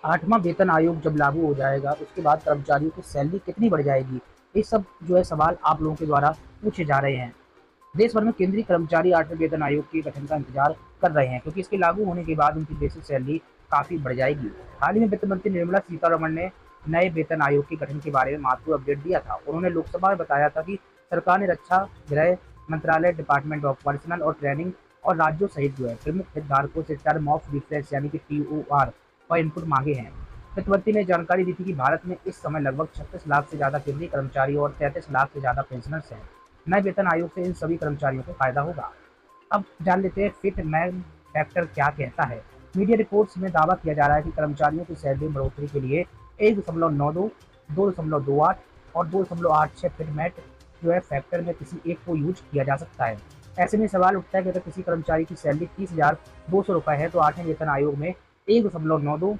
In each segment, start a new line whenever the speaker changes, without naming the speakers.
8वां वेतन आयोग जब लागू हो जाएगा, उसके बाद कर्मचारियों की सैलरी कितनी बढ़ जाएगी? ये सब जो है सवाल आप लोगों के द्वारा पूछे जा रहे हैं। देश भर में केंद्रीय कर्मचारी 8वें वेतन आयोग के गठन का इंतजार कर रहे हैं, क्योंकि इसके लागू होने के बाद उनकी बेसिक सैलरी काफ़ी बढ़ जाएगी। हाल ही में वित्त मंत्री निर्मला सीतारमण ने नए वेतन आयोग के गठन के बारे में महत्वपूर्ण अपडेट दिया था। उन्होंने लोकसभा में बताया था कि सरकार ने रक्षा, गृह मंत्रालय, डिपार्टमेंट ऑफ पर्सनल और ट्रेनिंग और राज्यों सहित जो है प्रमुख हितधारकों से टर्म ऑफ रिफरेंस यानी कि TOR और इनपुट मांगे हैं। वित्त मंत्री ने जानकारी दी थी कि भारत में इस समय लगभग 36 लाख से ज़्यादा केंद्रीय कर्मचारी और 33 लाख से ज़्यादा पेंशनर्स हैं। नए वेतन आयोग से इन सभी कर्मचारियों को फायदा होगा। अब जान लेते हैं फिटमैन फैक्टर क्या कहता है। मीडिया रिपोर्ट्स में दावा किया जा रहा है कि कर्मचारियों की सैलरी बढ़ोतरी के लिए 1.92, 2.28 और 2.86 फिटमेट जो है फैक्टर में किसी एक को यूज किया जा सकता है। ऐसे में सवाल उठता है कि अगर किसी कर्मचारी की सैलरी 30,200 रुपये है, तो 8वें वेतन आयोग में 1.92,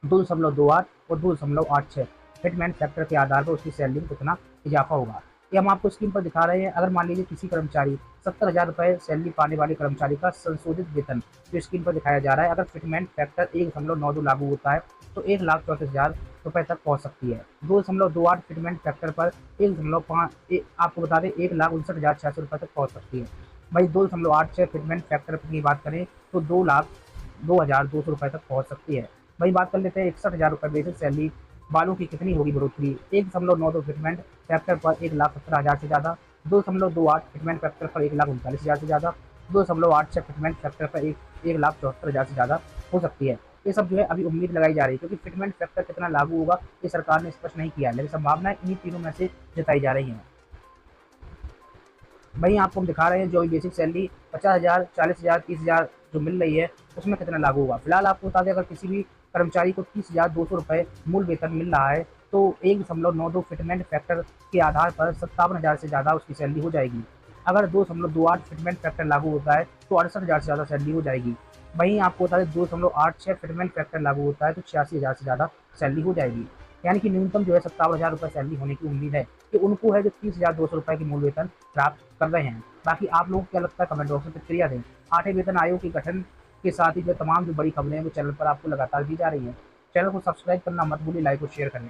2.28 और 2.86 फिटमेन फैक्टर के आधार पर उसकी सैलरी में कितना इजाफा होगा, ये हम आपको स्क्रीन पर दिखा रहे हैं। अगर मान लीजिए किसी कर्मचारी 70,000 रुपये सैलरी पाने वाले कर्मचारी का संशोधित वेतन जो स्क्रीन पर दिखाया जा रहा है, अगर फिटमेन फैक्टर 1.92 लागू होता है तो 1,34,000 रुपये तक पहुंच सकती है। 2.28 फिटमेन फैक्टर पर 1.5 आपको बता दें 1,59,600 रुपये तक पहुंच सकती है। वही 2.86 फिटमेन फैक्टर की बात करें तो 2,02,200 रुपये तक पहुंच सकती है। वही बात कर लेते हैं 61,000 रुपये बेसिक सैलरी वालों की कितनी होगी बढ़ोतरी। 1.92 फिटमेंट फैक्टर पर 1,17,000 से ज़्यादा, 2.28 फिटमेंट फैक्टर पर 1,39,000 से ज़्यादा, 2.86 फिटमेंट फैक्टर पर 1,74,000 से ज़्यादा हो सकती है। ये सब जो है अभी उम्मीद लगाई जा रही है, क्योंकि फिटमेंट फैक्टर कितना लागू होगा ये सरकार ने स्पष्ट नहीं किया है, लेकिन संभावनाएं इन्हीं तीनों में से जताई जा रही हैं। वहीं आपको हम दिखा रहे हैं जो भी बेसिक सैलरी 50,000, 40,000, 30,000 जो मिल रही है उसमें कितना लागू होगा। फिलहाल आपको बता दें अगर किसी भी कर्मचारी को 30,200 रुपये मूल वेतन मिल रहा है तो 1.92 फिटमेंट फैक्टर के आधार पर 57,000 से ज़्यादा उसकी सैलरी हो जाएगी। अगर 2.28 फिटमेंट फैक्टर लागू होता है तो 68,000 से ज़्यादा सैलरी हो जाएगी। वहीं आपको बता दें 2.86 फिटमेंट फैक्टर लागू होता है तो 86,000 से ज़्यादा सैलरी हो जाएगी। यानी कि न्यूनतम जो है 57,000 रुपये सैलरी होने की उम्मीद है कि उनको है जो 30,200 रुपये की मूल वेतन प्राप्त कर रहे हैं। बाकी आप लोगों को क्या लगता है कमेंट बॉक्स में प्रतिक्रिया दें। 8वें वेतन आयोग के गठन के साथ ही जो तमाम जो बड़ी खबरें हैं वो चैनल पर आपको लगातार दी जा रही हैं। चैनल को सब्सक्राइब करना मत भूलिए, लाइक और शेयर करें।